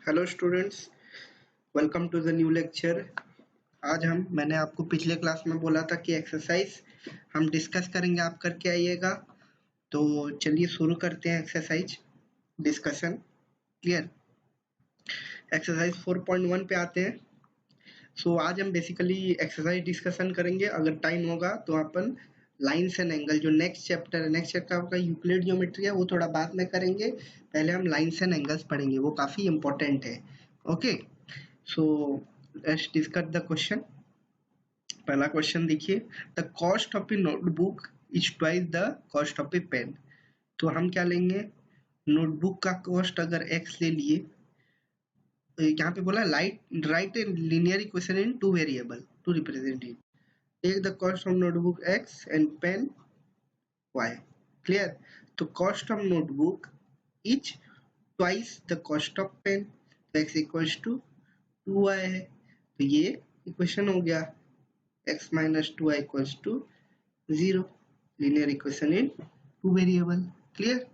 Hello students, welcome to the new lecture. आज मैंने आपको पिछले क्लास में बोला था कि एक्सरसाइज हम डिस्कस करेंगे, आप करके आइएगा। तो चलिए शुरू करते हैं एक्सरसाइज डिस्कशन। क्लियर। एक्सरसाइज 4.1 पे आते हैं। आज हम बेसिकली एक्सरसाइज डिस्कशन करेंगे। अगर टाइम होगा तो अपन लाइन्स एंड एंगल, जो नेक्स्ट चैप्टर आपका यूक्लिड ज्योमेट्री है, वो थोड़ा बाद में करेंगे। पहले हम लाइन्स एंड एंगल्स पढ़ेंगे, वो काफ़ी इंपॉर्टेंट है। Okay, so let's discuss the question. पहला क्वेश्चन देखिए, the cost of a notebook is twice the cost of a pen. तो हम क्या लेंगे, नोटबुक का कॉस्ट अगर x ले लिए, यहाँ पे बोला write a linear equation in two variable to represent it. Take the cost of notebook x and pen y। Clear. तो cost of notebook is twice the cost of pen, तो x equals to 2y है। तो ये equation हो गया x minus 2y equals to 0, linear equation in two variable। Clear.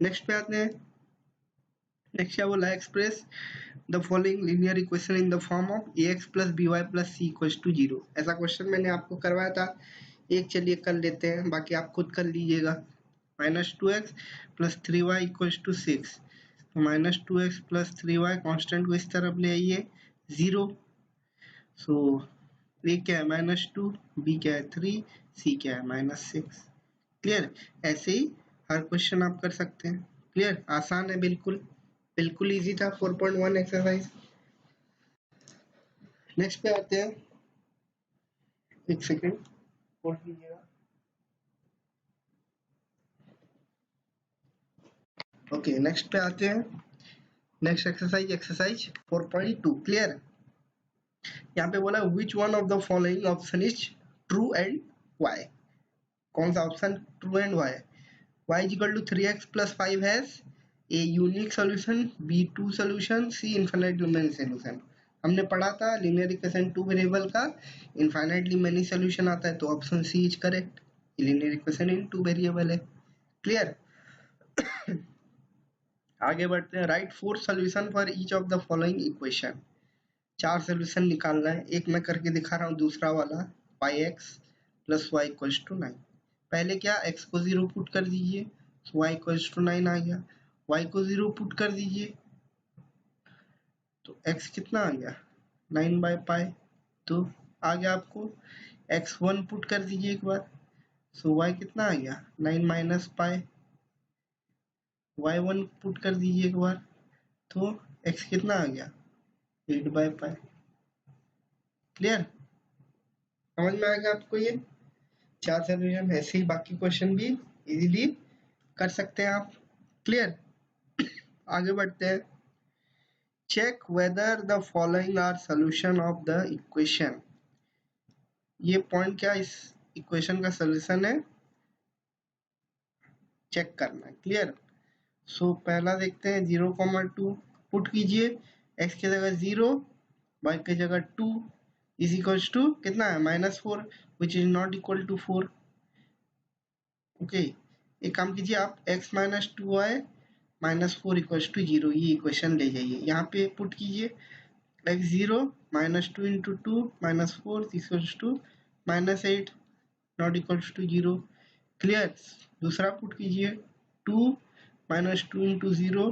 Next पे आते हैं। नेक्स्ट क्या बोला, express the following linear equation in the form of ax plus by plus c equals to 0। ऐसा क्वेश्चन मैंने आपको करवाया था, एक चलिए कर लेते हैं, बाकी आप खुद कर लीजिएगा। -2x plus 3y equals to 6। तो -2x plus 3y कांस्टेंट को इस तरफ ले आइए 0। सो ए क्या है -2, बी क्या है 3, सी क्या है -6। क्लियर। ऐसे ही हर क्वेश्चन आप कर सकते हैं। क्लियर, आसान है, बिल्कुल बिल्कुल इजी था 4.1 एक्सरसाइज। नेक्स्ट पे आते हैं, एक सेकेंड होल्ड कीजिएगा। ओके, नेक्स्ट पे आते हैं। Next exercise 4.2। क्लियर। यहाँ पे बोला which one of the following option is true and why. कौन सा option true and why. y is equal to 3x plus 5 has a unique solution, b 2 solution, c infinitely many solution। हमने पढ़ा था linear equation two variable का infinitely many solution आता है, तो option C is correct. Linear equation in two variable है। Clear. आगे बढ़ते हैं। Write 4 solution for each of the following equation. 4 solution निकालना है, एक मैं करके दिखा रहा हूँ, दूसरा वाला πx plus y equals to 9। पहले क्या, x को 0 पुट कर दीजिए, y equals to 9 आ गया। y को 0 पुट कर दीजिए तो x कितना आ गया 9/π। तो आ गया आपको। x1 पुट कर दीजिए एक बार, सो y कितना आ गया 9 माइनस पाई। y1 पुट कर दीजिए एक बार, तो x कितना आ गया 8/π। क्लियर, समझ में आ गया आपको। ये 4 सॉल्यूशन, ऐसे ही बाकी क्वेश्चन भी इजीली कर सकते हैं आप। क्लियर। आगे बढ़ते हैं। Check whether the following are solution of the equation. ये पॉइंट क्या इस इक्वेशन का सॉल्यूशन है, चेक करना है। क्लियर। सो पहला देखते हैं 0,2 पुट कीजिए, x की जगह 0, y की जगह 2 इज इक्वल्स टू कितना है -4, which is not equal to 4। Okay, एक काम कीजिए आप, x minus 2y -4 equals to 0, ये इक्वेशन ले जाइए, यहाँ पे पुट कीजिए x0 -2 into 2 -4 equals to -8 not equals to 0। Clear. दूसरा पुट कीजिए 2 -2 into 0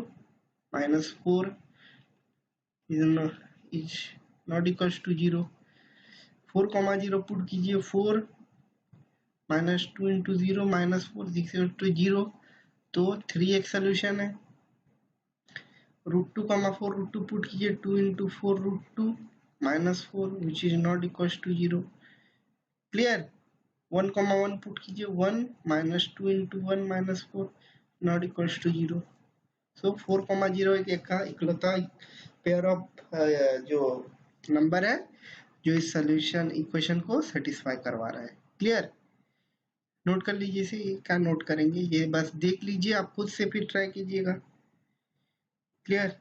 -4 is not equals to 0। 4,0 put कीजिए 4 -2 इंटू 0 -4 इक्वल टू 0, तो 3x सोल्यूशन है। √2,4 √2 पुट कीजिए 2 into 4 √2 -4 which is not equals to 0। Clear. 1,1 put कीजिए 1 -2 into 1 -4 not equals to 0। So 4,0 एक का इकलौता पेयर ऑफ जो नंबर है जो इस सोल्यूशन इक्वेशन को सेटिस्फाई करवा रहा है। क्लियर। नोट कर लीजिए इसे, क्या नोट करेंगे ये बस देख लीजिए, आप खुद से फिर ट्राई कीजिएगा। क्लियर।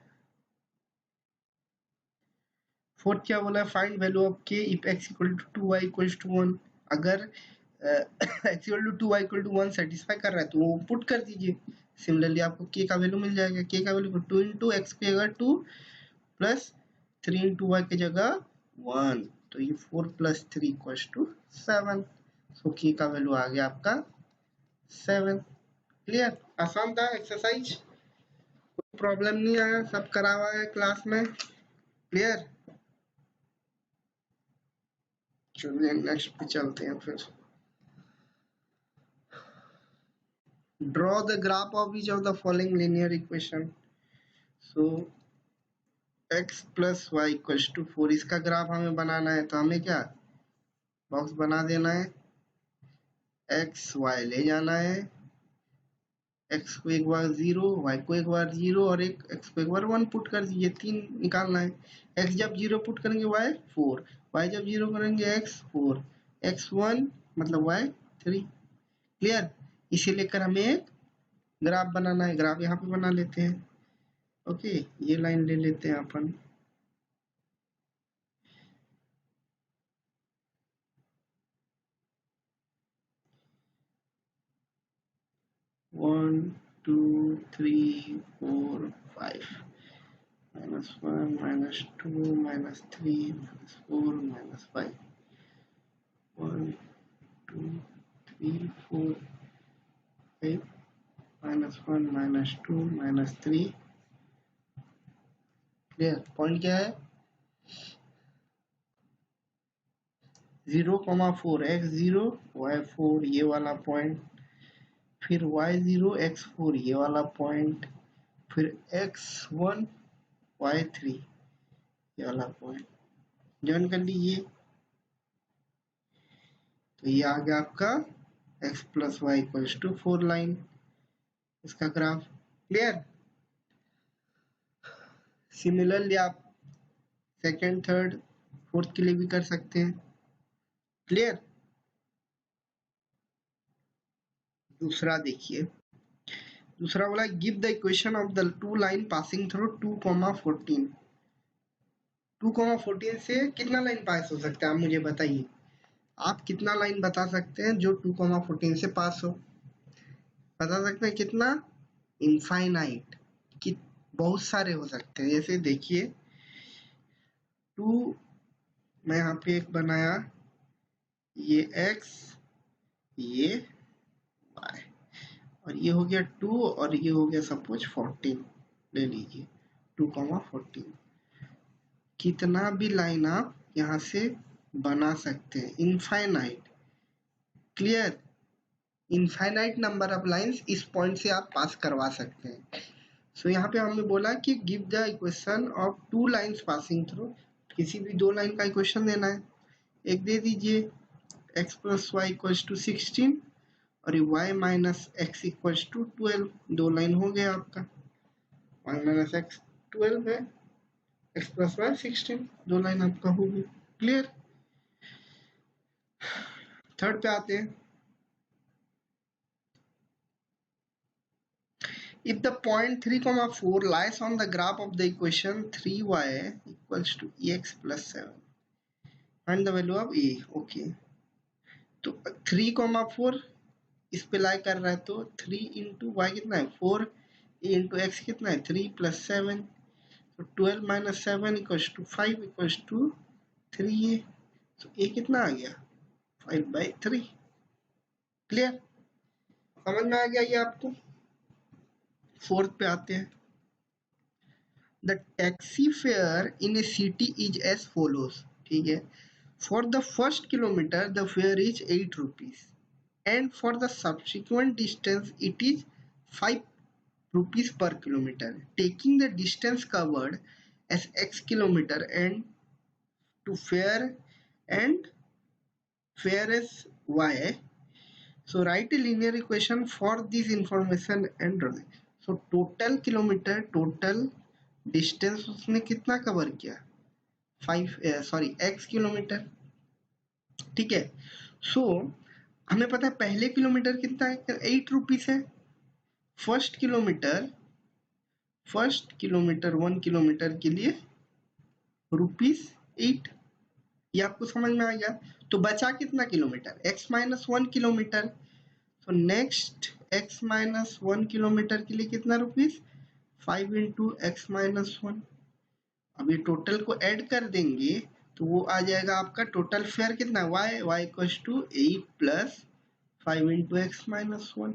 फोर्थ क्या बोला, find value of k if x equal to 2y equal to 1। अगर x equal to 2y equal to 1 satisfy कर रहा है तो वो पुट कर दीजिए, सिमिलरली आपको के का वैल्यू मिल जाएगा, के का वैल्यू 2 इंटू एक्स की जगह 2 प्लस 3 इंटू वाई की जगह 1, तो ये 4 प्लस 3 इक्वल्स टू 7। सो के का वैल्यू आ गया आपका 7। क्लियर, आसान था एक्सरसाइज, कोई प्रॉब्लम नहीं आया, सब करा हुआ है क्लास में। क्लियर, चलिए नेक्स्ट पे चलते हैं फिर। Draw the graph of each of the following linear equation. So x plus y equals to 4, इसका ग्राफ हमें बनाना है, तो हमें क्या बॉक्स बना देना है, x y ले जाना है, x को एक बार 0, y को एक बार 0 और एक x को एक बार 1 पुट कर दीजिए, 3 निकालना है। x जब 0 पुट करेंगे y 4, y जब 0 करेंगे x 4, x 1 मतलब y 3। क्लियर, इसे लेकर हमें एक ग्राफ बनाना है, ग्राफ यहाँ पे बना लेते हैं। ओके, ये लाइन ले लेते हैं अपन, one two three four five, -1 -2 -3 -4 -5, 1 2 3 4 5, -1 -2 -3। Clear, point क्या है 0,4 x 0 y 4 ये वाला पॉइंट, फिर y 0 x 4 ये वाला पॉइंट, फिर x 1 y 3 ये वाला पॉइंट। ज्वाइन कर लीजिए, तो ये आ गया आपका x plus y equals to 4 line, इसका ग्राफ। क्लियर, सिमिलरली आप सेकेंड थर्ड फोर्थ के लिए भी कर सकते हैं। क्लियर, दूसरा देखिए, दूसरा बोला give the equation of the two line passing through 2,14। 2,14 से कितना लाइन पास हो सकता है, आप मुझे बताइए, आप कितना लाइन बता सकते हैं जो 2,14 से पास हो, बता सकते हैं कितना, इनफाइनाइट, कि बहुत सारे हो सकते हैं। जैसे देखिए 2, मैं यहाँ पे एक बनाया, ये x ये y और ये हो गया 2 और ये हो गया सपोज 14, ले लीजिए 2,14। कितना भी लाइन आप यहाँ से बना सकते हैं, infinite. Clear, infinite number of lines इस पॉइंट से आप पास करवा सकते हैं। सो यहाँ पे हमने बोला कि give the equation of two lines passing through, किसी भी दो लाइन का इक्वेशन देना है। एक दे दीजिए x plus y equals to 16 और ये y minus x equals to 12, दो लाइन हो गया आपका, y माइनस एक्स 12 है, x प्लस वाई 16, दो लाइन आपका हो गई। क्लियर, थर्ड पे आते हैं। If the point 3,4 lies on the graph of the equation 3y equals to ex plus 7, find the value of a। Okay, तो 3,4 इस पे लाई कर रहा है, तो 3 इंटू वाई कितना है 4, ए इंटू एक्स कितना है 3 प्लस 7, तो 12 minus 7 equals to 5 equals to 3 a, तो ए कितना आ गया 5/3। क्लियर, समझ में आ गया ये आपको। फोर्थ पे आते हैं। The taxi fare in a city is as follows, ठीक है, for the first kilometer the fare is 8 rupees and for the subsequent distance it is 5 rupees per kilometer, taking the distance covered as x kilometer and to fare and fare as y. So write a linear equation for this information and so total kilometer, total distance उसने कितना cover किया 5 x kilometre. ठीक है, सो हमें पता है पहले kilometre कितना है 8 रुपीस है, फर्स्ट किलोमीटर 1 किलोमीटर के लिए ₹8, ये आपको समझ में आ गया। तो बचा कितना किलोमीटर x -1 किलोमीटर, तो नेक्स्ट x माइनस 1 किलोमीटर के लिए कितना रुपीज 5 इंटू एक्स माइनस 1। अब ये टोटल को ऐड कर देंगे तो वो आ जाएगा आपका टोटल फेयर कितना y equals to 8 plus 5 into x minus 1।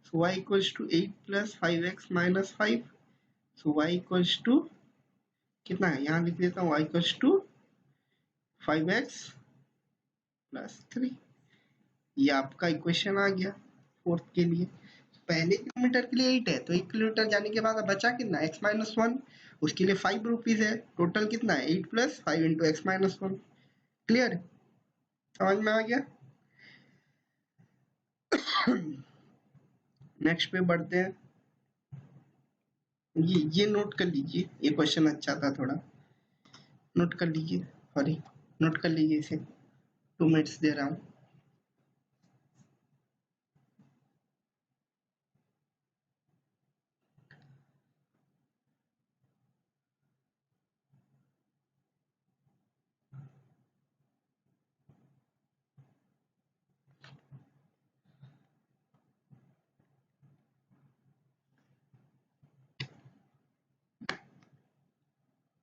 So y equals to 8 plus 5x minus 5। So y equals to कितना है, यहाँ लिख देता हूँ y equals to 5x plus 3। ये आपका इक्वेशन आ गया फोर्थ के लिए। पहले किलोमीटर के लिए 8 है, तो 1 किलोमीटर जाने के बाद बचा कितना x माइनस 1, उसके लिए 5 रुपीज है। टोटल कितना है 8 plus 5 into x minus 1। Clear, समझ में आ गया। नेक्स्ट पे बढ़ते हैं। ये नोट कर लीजिए, ये क्वेश्चन अच्छा था, थोड़ा नोट कर लीजिए, सॉरी नोट कर लीजिए, इसे 2 मिनट्स दे रहा हूँ।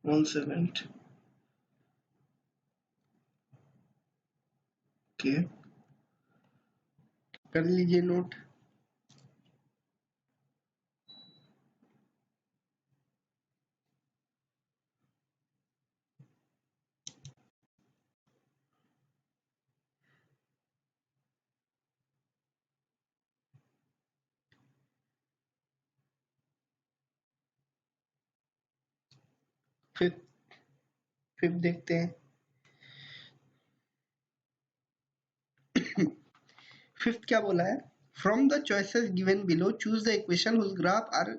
वन सेकेंड, ओके कर लीजिए नोट। फिफ्थ देखते हैं। फिफ्थ क्या बोला है, from the choices given below choose the equation whose graph are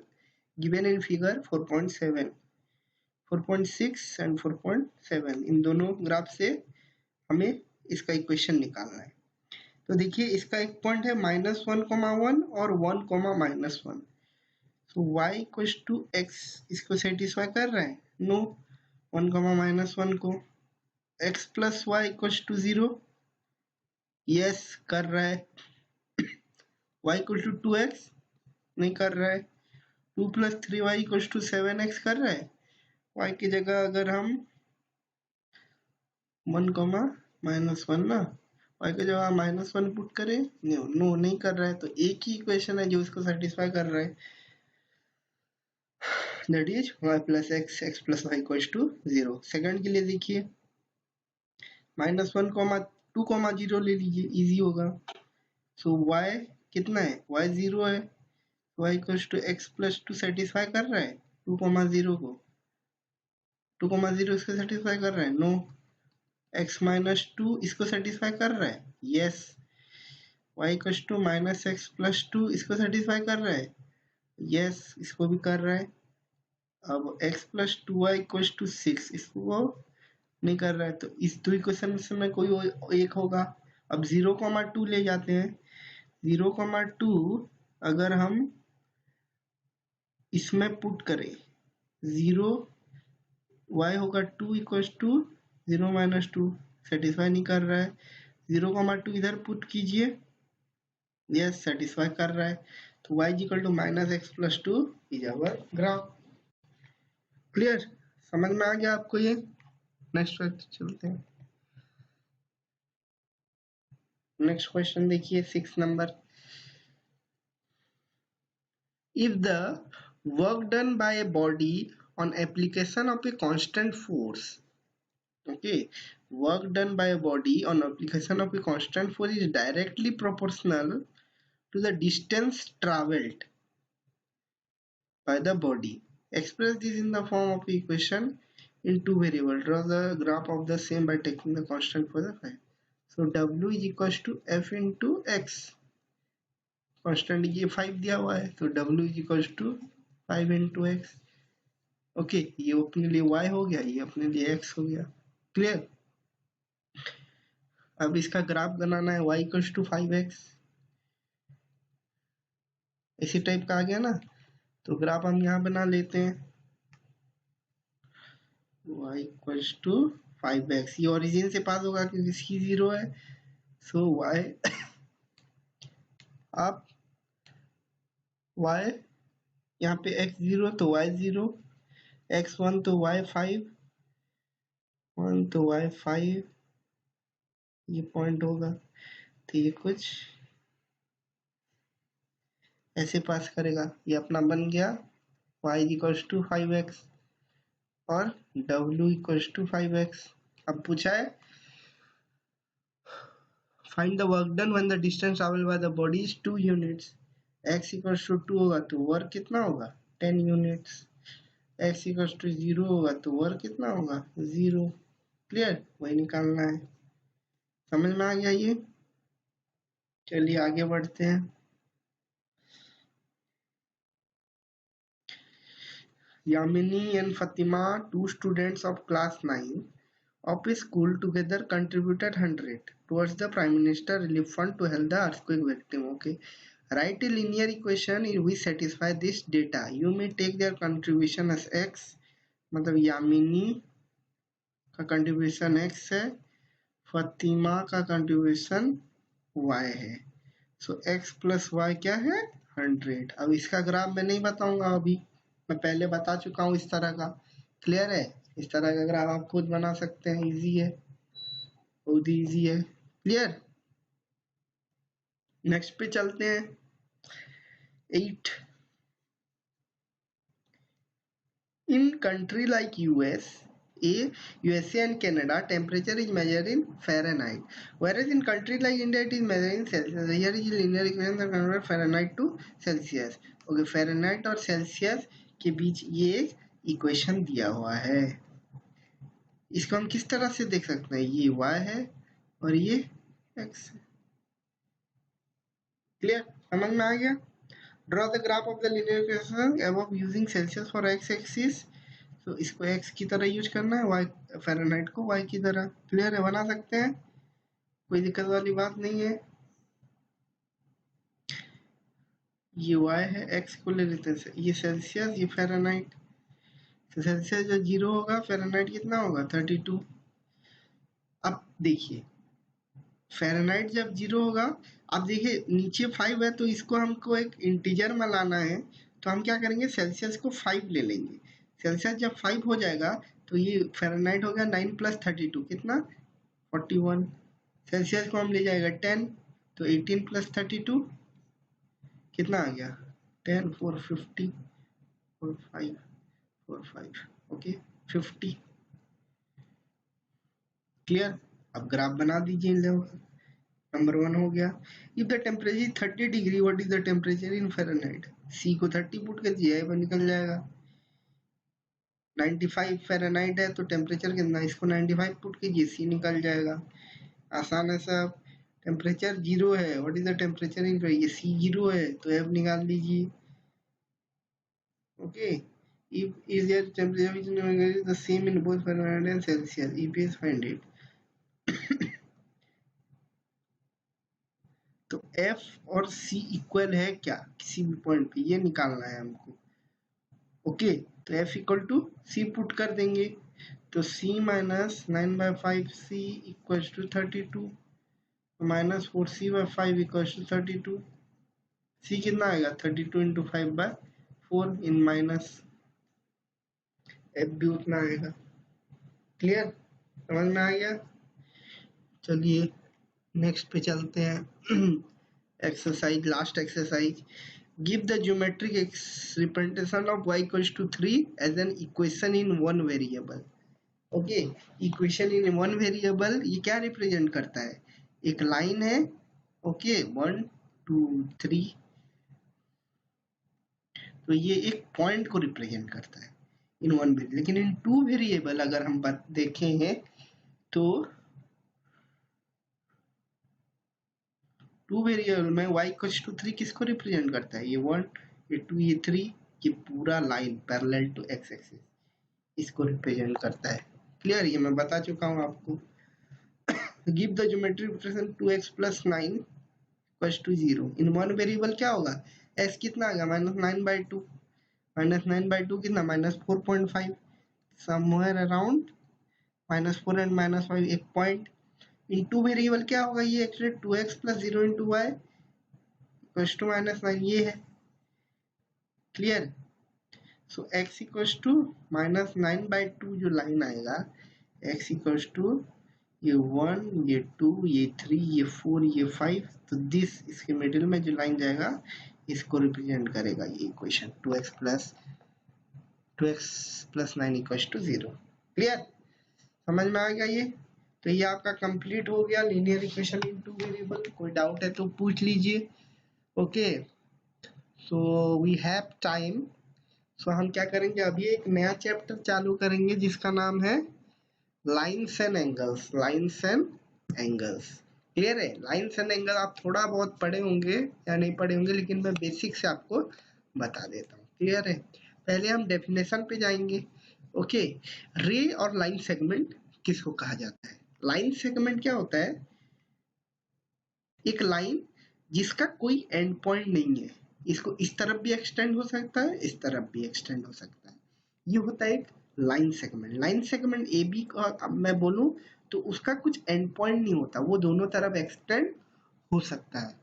given in figure 4.7, 4.6 and 4.7। इन दोनों ग्राफ से हमें इसका इक्वेशन निकालना है। तो देखिए इसका एक पॉइंट है -1,1 और 1,-1। तो y इक्वल्स टू x इसको सेटिस्फाई कर रहा है, नो 1,-1 को। x plus y equals to 0, yes कर रहा है। y इक्वल टू 2x नहीं कर रहा है। 2 plus 3y equals to 7x कर रहा है। y की जगह अगर हम 1,-1 ना, y की जगह -1 पुट करें, नो नहीं कर रहा है। तो एक ही इक्वेशन है जो इसको सेटिस्फाई कर रहा है, that is y plus x, x plus y equals to 0। Second के लिए देखिए -1,2,0 ले लीजिए, इजी होगा। सो y कितना है, y 0 है, y equals to x plus 2 satisfy कर रहा है 2,0 को। 2,0 इसको सेटिस्फाई कर रहा है, नो। x माइनस 2 इसको सेटिस्फाई कर रहा है, yes. y equals to minus x plus 2 इसको सेटिस्फाई कर रहा है, यस इसको भी कर रहा है। अब x plus 2y equals to 6 इसको नहीं कर रहा है, तो इस दो इक्वेशन में कोई एक होगा। अब 0,2 ले जाते हैं। 0,2 अगर हम इसमें पुट करें, 0 y होगा 2 इक्वल्स टू 0 माइनस 2, सेटिस्फाई नहीं कर रहा है। 0,2 इधर पुट कीजिए, यस सेटिस्फाई कर रहा है। तो y equal to minus x plus 2 is our graph. Clear, समझ में आ गया आपको ये। नेक्स्ट चलते हैं। नेक्स्ट क्वेश्चन देखिए 6 number. If the work done by a body on application of a constant force, okay, work done by a body on application of a constant force is directly proportional to the distance traveled by the body. Express this in the form of equation in two variables. Draw the graph of the same by taking the constant for the phi. So W is equals to F into X. Constant ये 5 दिया हुआ है, तो W is equals to 5 into x. Okay, ये अपने लिए y हो गया, ये अपने लिए x हो गया। क्लियर, अब इसका ग्राफ बनाना है y इक्वल्स टू 5x, इसी टाइप का आ गया ना। तो ग्राफ हम यहाँ बना लेते हैं, y इक्वल्स टू 5x। ये ओरिजिन से पास होगा क्योंकि इसकी 0 है। सो y आप y, यहाँ पे x0 तो y0, x1 तो y5, 1 तो y5, ये पॉइंट होगा। तो ये कुछ ऐसे पास करेगा। ये अपना बन गया y इक्वल्स टू 5x और w इक्वल्स टू 5x। अब पूछा है find the work done when the distance travelled by the body is 2 units. x equals to 2 होगा तो वर्क कितना होगा 10 यूनिट्स। x इक्वल्स टू 0 होगा तो वर्क कितना होगा 0। क्लियर, वही निकालना है। समझ में आ गया ये। चलिए आगे बढ़ते हैं। Yamini and Fatima, two students of class 9 of a school, together contributed 100 towards the Prime Minister Relief Fund to help the earthquake victim. Okay, write a linear equation in which satisfy this data. You may take their contribution as x, मतलब यामिनी का contribution x है, फतिमा का contribution y है। सो x plus y क्या है 100। अब इसका graph मैं नहीं बताऊंगा, अभी मैं पहले बता चुका हूँ इस तरह का। क्लियर है, इस तरह का ग्राफ आप खुद बना सकते हैं, इजी है, बहुत इजी है। क्लियर, नेक्स्ट पे चलते हैं। 8 in country like USA and Canada, temperature is measured in Fahrenheit, whereas in country like India it is measured in Celsius. Here is linear equation that convert Fahrenheit to Celsius. Okay, Fahrenheit और Celsius के बीच ये equation दिया हुआ है। इसको हम किस तरह से देख सकते हैं, ये y है और ये x है। क्लियर, समझ में आ गया। Draw the graph of the linear equation above using Celsius for x axis. तो इसको x की तरह यूज करना है, y फ़ारेनहाइट को y की तरह। क्लियर है, बना सकते हैं, कोई दिक्कत वाली बात नहीं है। ये y है, x को ले लेते हैं, ये सेल्सियस, ये फ़ारेनहाइट। तो सेल्सियस जो 0 होगा, फ़ारेनहाइट कितना होगा 32। अब देखिए फ़ारेनहाइट जब 0 होगा, अब देखिए नीचे 5 है तो इसको हमको एक इंटीजर में लाना है, तो हम क्या करेंगे सेल्सियस को 5 ले लेंगे। सेल्सियस जब 5 हो जाएगा तो ये फ़ारेनहाइट हो गया 9 प्लस 32 कितना 41। सेल्सियस को हम ले जाएगा 10 तो 18 प्लस 32 कितना आ गया 10 4 50 4 5 4 5 ओके 50। क्लियर, अब ग्राफ बना दीजिए। नंबर 1 हो गया। If the temperature 30 degree what is the temperature in Fahrenheit. C को 30 पुट कर दिया है, निकल जाएगा। 95 फ़ारेनहाइट है तो टेम्परेचर कितना, इसको 95 पुट कीजिए, सी निकल जाएगा। आसान है सब। टेम्परेचर 0 है, what is the temperature in, ये सी 0 है तो एफ निकाल लीजिए। Okay, if is there temperature which is the same in both Fahrenheit and Celsius, if is find it. तो F और C इक्वल है क्या किसी भी पॉइंट पे, ये निकालना है हमको। ओके, तो F equal to C put कर देंगे, तो C minus 9/5 C equal to 32, minus 4C/5 equal to 32। C कितना आएगा 32 इंटू 5/4 इन माइनस, F भी उतना आएगा। क्लियर, समझ में आ गया। चलिए नेक्स्ट पे चलते हैं। Exercise, last exercise. Give the geometric representation of y equals to 3 as an equation in one variable. Okay, equation in one variable ये क्या रिप्रेजेंट करता है, एक लाइन है। ओके 1 2 3, तो ये एक पॉइंट को रिप्रेजेंट करता है इन वन वेरिएबल। लेकिन इन टू वेरिएबल अगर हम बात देखें हैं तो टू वेरिएबल में y इक्वल्स टू 3 किसको रिप्रेजेंट करता है, ये 1 ये 2 ये 3, ये पूरा line parallel to x axis इसको रिप्रेजेंट करता है। क्लियर, ये मैं बता चुका हूँ आपको। Give the geometric representation 2x plus 9 equals to 0। In one variable क्या होगा, x कितना आ गया -9/2, -9/2 कितना -4.5, समवेयर अराउंड -4 एंड -5 एक पॉइंट। इन टू वेरिएबल क्या होगा, ये actually 2x plus 0 into y equals to -9 ये है। Clear. So x equals to -9/2 जो लाइन आएगा, x इक्वल्स टू ये 1, ये 2, ये 3, ये 4, ये 5, तो दिस इसके मिडिल में जो लाइन जाएगा इसको रिप्रेजेंट करेगा ये equation 2x + 9 equals to 0। Clear, समझ में आ गया ये। तो ये आपका कंप्लीट हो गया linear equation in two variable. कोई डाउट है तो पूछ लीजिए। Okay, so we have time. सो हम क्या करेंगे, अभी एक नया चैप्टर चालू करेंगे जिसका नाम है lines and angles. Lines and angles, clear है। लाइन्स एंड एंगल आप थोड़ा बहुत पढ़े होंगे या नहीं पढ़े होंगे, लेकिन मैं बेसिक से आपको बता देता हूँ। क्लियर है, पहले हम डेफिनेशन पे जाएंगे। ओके, रे और लाइन सेगमेंट किसको कहा जाता है? लाइन सेगमेंट क्या होता है? एक लाइन जिसका कोई एंड पॉइंट नहीं है, इसको इस तरफ भी एक्सटेंड हो सकता है, इस तरफ भी एक्सटेंड हो सकता है, ये होता है एक line segment. Line segment A B का अब मैं बोलूं तो उसका कुछ एंड पॉइंट नहीं होता, वो दोनों तरफ एक्सटेंड हो सकता है।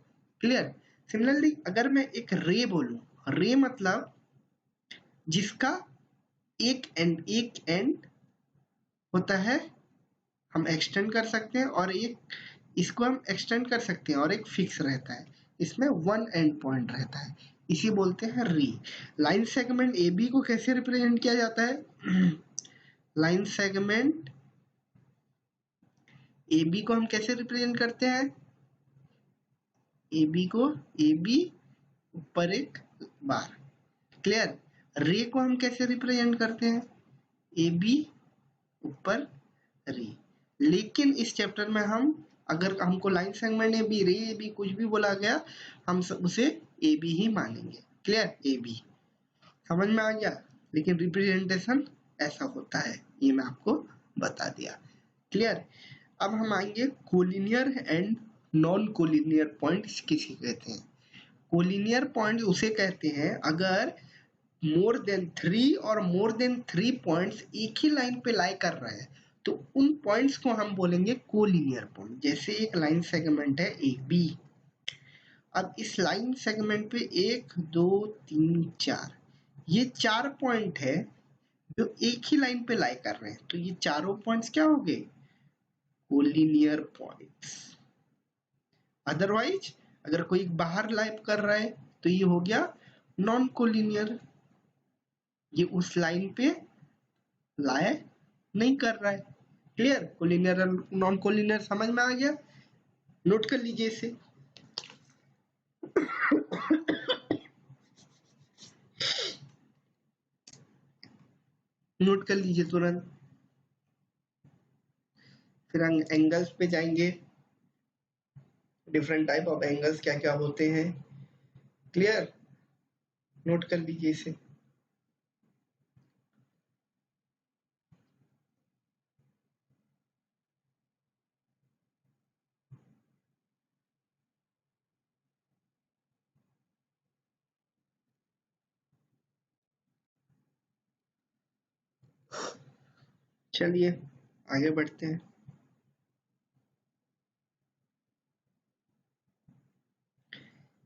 क्लियर। सिमिलरली अगर मैं एक रे बोलूं, रे मतलब जिसका एक एंड होता है, हम एक्सटेंड कर सकते हैं, और एक इसको हम एक्सटेंड कर सकते हैं और एक फिक्स रहता है, इसमें वन एंड पॉइंट रहता है, इसी बोलते हैं री। लाइन सेगमेंट ए बी को कैसे रिप्रेजेंट किया जाता है? लाइन सेगमेंट ए बी को हम कैसे रिप्रेजेंट करते हैं? ए बी को ए बी ऊपर एक बार। क्लियर। रे को हम कैसे रिप्रेजेंट करते हैं? ए बी ऊपर रे। लेकिन इस चैप्टर में हम, अगर हमको लाइन सेगमेंट ए बी, रे ए बी कुछ भी बोला गया, हम सब उसे ए बी ही मानेंगे। क्लियर, ए बी समझ में आ गया। लेकिन रिप्रेजेंटेशन ऐसा होता है, ये मैं आपको बता दिया। क्लियर। अब हम आएंगे collinear and non collinear point किसे कहते हैं? कोलिनियर पॉइंट उसे कहते हैं अगर मोर देन 3 और मोर देन 3 पॉइंट्स एक ही लाइन पे लाई कर रहे हैं, तो उन पॉइंट्स को हम बोलेंगे कोलिनियर पॉइंट। जैसे एक लाइन सेगमेंट है ए बी, अब इस लाइन सेगमेंट पे 1 2 3 4, ये 4 पॉइंट है जो एक ही लाइन पे लाई कर रहे हैं, तो ये चारों पॉइंट्स क्या हो गए? Collinear points. अदरवाइज अगर कोई बाहर लाई कर रहा है तो ये हो गया नॉन कोलिनियर, ये उस लाइन पे लाई नहीं कर रहा है। क्लियर। कोलिनियर और नॉन कोलिनियर समझ में आ गया। नोट कर लीजिए इसे। नोट कर लीजिए तुरंत। फिर हम एंगल्स पे जाएंगे, डिफरेंट टाइप ऑफ एंगल्स क्या क्या होते हैं। क्लियर, नोट कर लीजिए इसे। चलिए आगे बढ़ते हैं।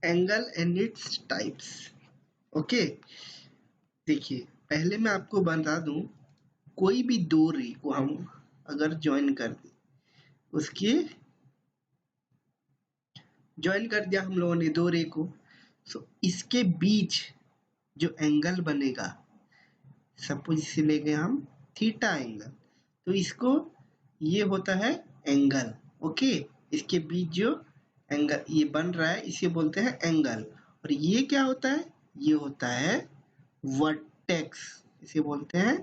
Angle and its types. Okay, देखिए पहले मैं आपको बता दूं, कोई भी दो रे को हम अगर ज्वाइन कर दिया हम लोगों ने दो रे को, तो इसके बीच जो एंगल बनेगा, सपोज इसे ले गए हम थीटा एंगल, तो इसको ये होता है एंगल। ओके, इसके बीच जो एंगल ये बन रहा है इसे बोलते हैं एंगल। और ये क्या होता है? ये होता है वर्टेक्स, इसे बोलते हैं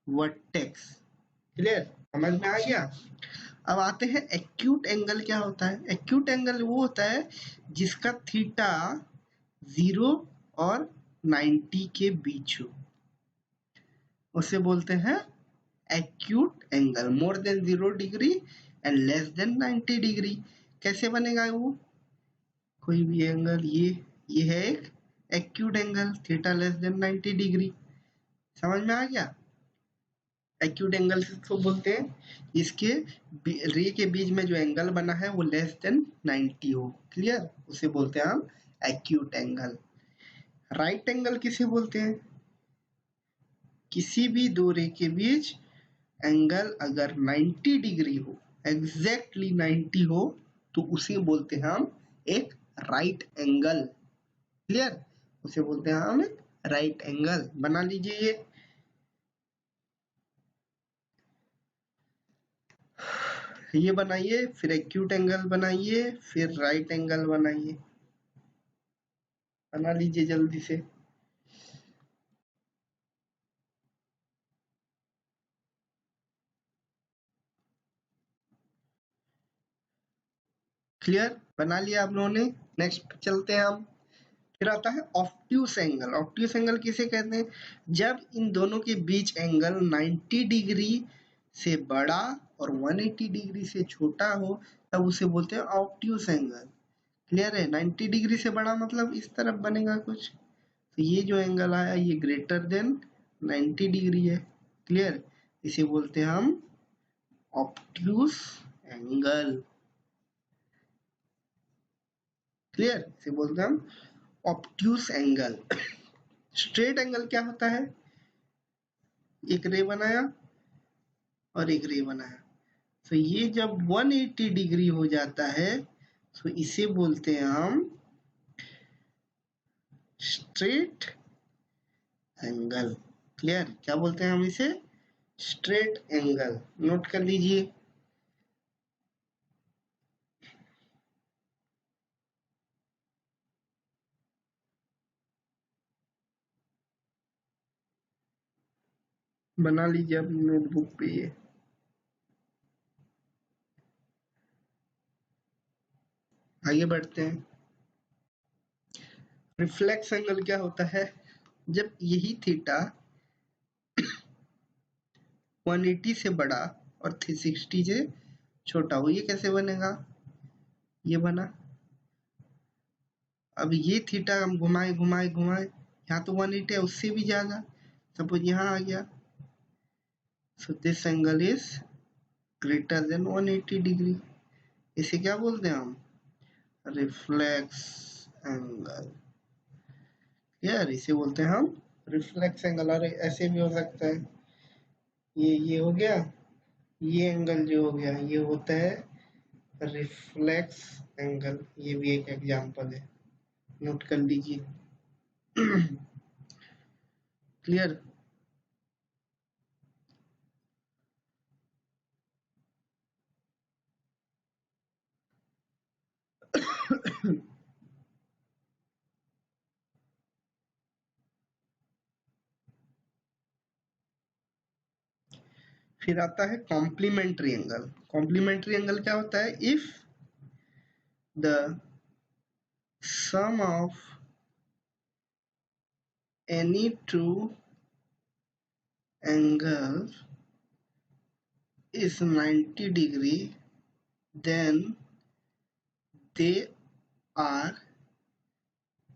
वर्टेक्स। क्लियर, समझ में आ गया। अब आते हैं एक्यूट एंगल। क्या होता है एक्यूट एंगल? वो होता है जिसका थीटा 0 और 90 के बीच हो, उसे बोलते हैं acute angle. More than 0 degree and less than 90 degree. कैसे बनेगा वो? कोई भी एंगल, ये है एक acute angle, theta less than 90 degree. समझ में आ गया। एक्यूट एंगल को बोलते हैं इसके रे के बीच में जो एंगल बना है वो लेस देन 90 हो। क्लियर, उसे बोलते हैं हम एक्यूट एंगल। राइट एंगल किसे बोलते हैं? किसी भी दो रे के बीच एंगल अगर 90 डिग्री हो, एग्जैक्टली 90 हो, तो उसे बोलते हैं हम एक राइट एंगल। क्लियर? उसे बोलते हैं हम एक राइट एंगल। बना लीजिए ये बनाइए, फिर एक्यूट एंगल बनाइए, फिर राइट एंगल बनाइए। बना लीजिए जल्दी से। क्लियर? बना लिया आप लोगों ने। नेक्स्ट चलते हैं हम। फिर आता है ऑब्ट्यूस एंगल। ऑब्ट्यूस एंगल किसे कहते हैं? जब इन दोनों के बीच एंगल 90 डिग्री से बड़ा और 180 डिग्री से छोटा हो, तब उसे बोलते हैं ऑब्ट्यूस एंगल। क्लियर है? 90 डिग्री से बड़ा मतलब इस तरफ बनेगा कुछ, तो ये जो एंगल आया ये ग्रेटर देन 90 डिग्री है। क्लियर? इसे बोलते हैं हम ऑब्ट्यूस एंगल। क्लियर? इसे बोलते हैं हम ऑब्ट्यूस एंगल। स्ट्रेट एंगल क्या होता है? एक रे बनाया और एक रे बनाया, तो ये जब 180 डिग्री हो जाता है तो इसे बोलते हैं हम स्ट्रेट एंगल। क्लियर? क्या बोलते हैं हम इसे? Straight angle. नोट कर लीजिए। बना लीजिए अपनी नोटबुक पे ये। आगे बढ़ते हैं। रिफ्लेक्स एंगल क्या होता है? जब यही थीटा 180 से बड़ा और 360 से छोटा हो, ये कैसे बनेगा? ये बना। अब ये थीटा हम घुमाए घुमाए घुमाए, यहाँ तो 180 है, उससे भी ज्यादा। सपोज यहाँ आ गया, so this angle is greater than 180 degree. इसे क्या बोलते हैं हम? Reflex angle. यार इसे बोलते हैं हम रिफ्लेक्स एंगल। और ऐसे भी हो सकता है, ये हो गया, ये एंगल जो हो गया ये होता है रिफ्लेक्स एंगल। ये भी एक एग्जांपल है, नोट कर लीजिए। क्लियर? फिर आता है कॉम्प्लीमेंट्री एंगल। कॉम्प्लीमेंट्री एंगल क्या होता है? If the sum of any two angle is 90 degree, then they are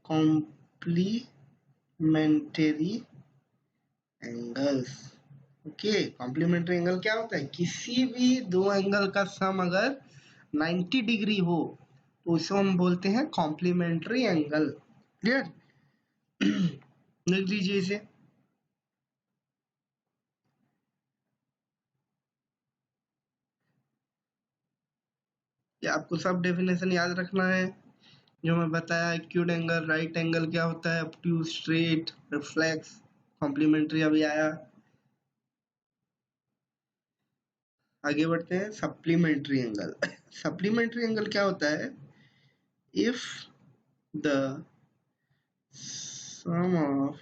complementary angles। ओके, कॉम्प्लीमेंट्री एंगल क्या होता है? किसी भी दो एंगल का सम अगर 90 डिग्री हो तो उसे हम बोलते हैं कॉम्प्लीमेंट्री एंगल। क्लियर? लिख लीजिए इसे। क्या आपको सब डेफिनेशन याद रखना है जो मैं बताया? एक्यूट एंगल, राइट एंगल क्या होता है, ऑब्ट्यूज, स्ट्रेट, रिफ्लेक्स, कॉम्प्लीमेंट्री अभी आया। आगे बढ़ते हैं सप्लीमेंट्री एंगल। सप्लीमेंट्री एंगल क्या होता है? If the sum of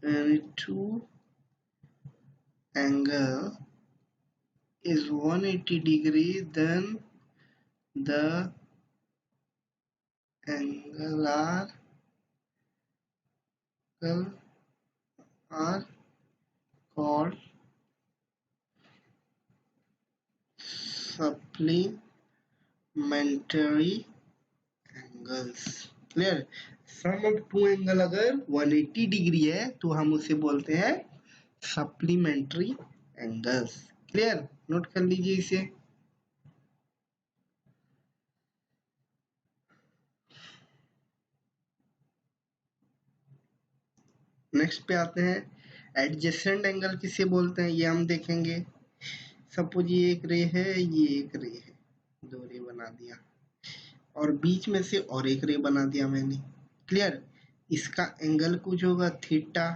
any two angle is 180 degree, then the angle are called supplementary angles। Clear? Sum of two angle अगर 180 डिग्री है तो हम उसे बोलते हैं सप्लीमेंट्री एंगल्स। क्लियर? नोट कर लीजिए इसे। नेक्स्ट पे आते हैं, एडजेसेंट एंगल किसे बोलते हैं ये हम देखेंगे। सपोज ये एक रे है, ये एक रे है, दो रे बना दिया और बीच में से और एक रे बना दिया मैंने। क्लियर? इसका एंगल कुछ होगा थीटा,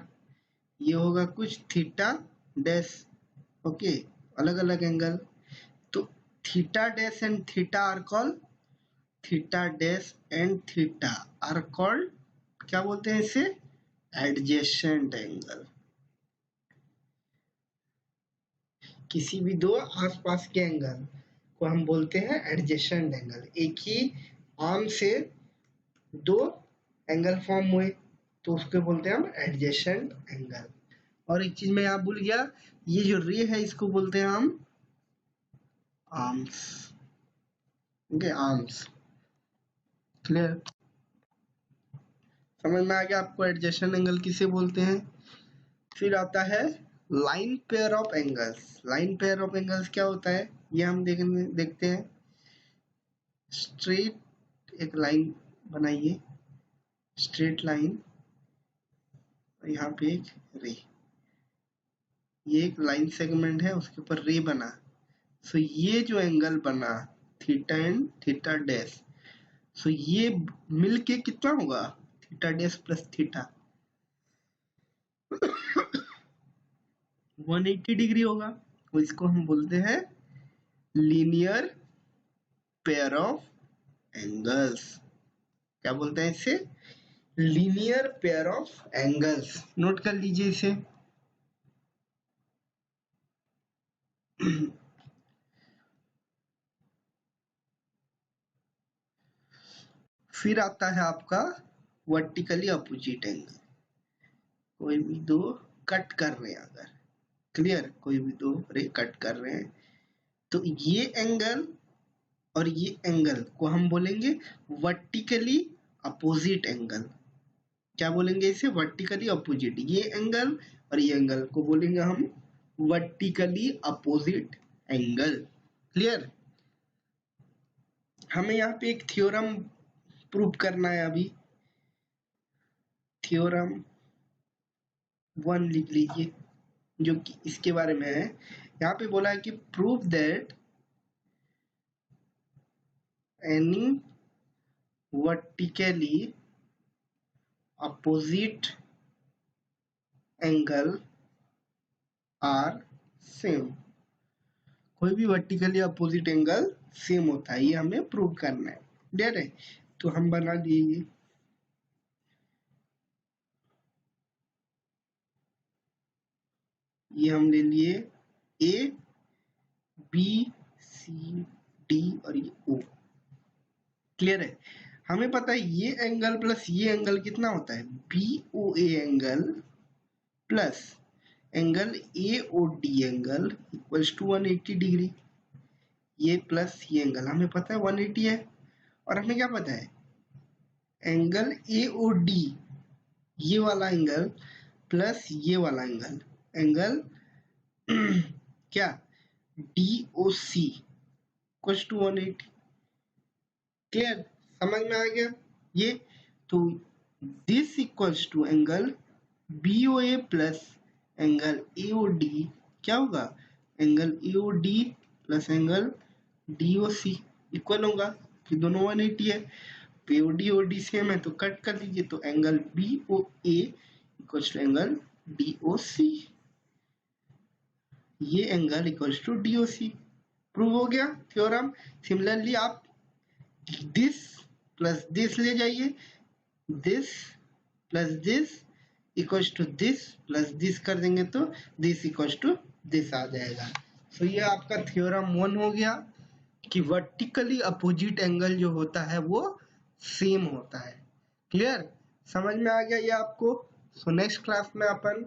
ये होगा कुछ थीटा डैश। ओके, अलग अलग एंगल। तो theta dash and theta are called, theta dash and theta are called, क्या बोलते हैं इसे? Adjacent angle. किसी भी दो आसपास के एंगल को हम बोलते हैं एडजेसेंट एंगल। एक ही आर्म से दो एंगल फॉर्म हुए तो उसको बोलते हैं हम एडजेसेंट एंगल। और एक चीज मैं यहाँ भूल गया, ये जो रे है इसको बोलते हैं हम आर्म्स। Okay, arms. क्लियर? समझ में आ गया आपको एडजेसेंट एंगल किसे बोलते हैं। फिर आता है line pair of angles. Line pair of angles क्या होता है ये हम देखते हैं। स्ट्रेट एक लाइन बनाइए, स्ट्रेट लाइन, यहाँ पे एक रे, ये एक लाइन सेगमेंट है, उसके ऊपर रे बना। सो ये जो एंगल बना थीटा एंड थीटा डैश, सो ये मिलके कितना होगा? Theta dash plus theta 180 degree होगा। तो इसको हम बोलते हैं लीनियर पेयर ऑफ एंगल्स। क्या बोलते हैं इसे? Linear pair of angles. Note कर लीजिए इसे। फिर आता है आपका वर्टिकली अपोजिट एंगल। कोई भी दो कट कर रहे हैं अगर, क्लियर, कोई भी दो रे कट कर रहे हैं तो ये एंगल और ये एंगल को हम बोलेंगे वर्टिकली अपोजिट एंगल। क्या बोलेंगे इसे? Vertically opposite. ये एंगल और ये एंगल को बोलेंगे हम वर्टिकली अपोजिट एंगल। क्लियर? हमें यहाँ पे एक थ्योरम प्रूव करना है अभी। थ्योरम 1 लिख लीजिए जो कि इसके बारे में है। यहाँ पे बोला है कि prove that any vertically opposite angle are same. कोई भी वर्टिकली अपोजिट एंगल सेम होता है, ये हमें प्रूव करना है। क्लियर है? तो हम बना लिए ये हम ले लिए ए बी सी डी और ये ओ। क्लियर है? हमें पता है ये एंगल प्लस ये एंगल कितना होता है? B O A angle plus angle A O D angle equals to 180 degree. ये प्लस ये एंगल हमें पता है 180 है, और हमें क्या पता है? एंगल ए ओ डी, ये वाला एंगल प्लस ये वाला एंगल, एंगल क्या? D O C equals to 180। Clear? समझ में आ गया ये? तो this equals to angle B O A plus angle A O D क्या होगा? Angle A O D plus angle D O C equal होगा कि दोनों 180 है। पी ओ डी सेम है तो कट कर लीजिए, तो angle B O A equals to angle D O C, ये angle equals to D O C. Prove हो गया थ्योरम। सिमिलरली आप दिस प्लस दिस ले जाइए, this plus this equals to this plus this कर देंगे तो दिस इक्वल्स टू दिस आ जाएगा। तो ये आपका थ्योरम 1 हो गया कि वर्टिकली अपोजिट एंगल जो होता है वो सेम होता है। क्लियर? समझ में आ गया ये आपको? सो नेक्स्ट क्लास में अपन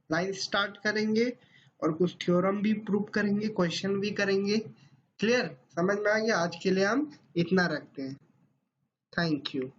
लाइन स्टार्ट करेंगे और कुछ थ्योरम भी प्रूव करेंगे, क्वेश्चन भी करेंगे। क्लियर? समझ में आ गया? आज के लिए हम इतना रखते हैं। Thank you.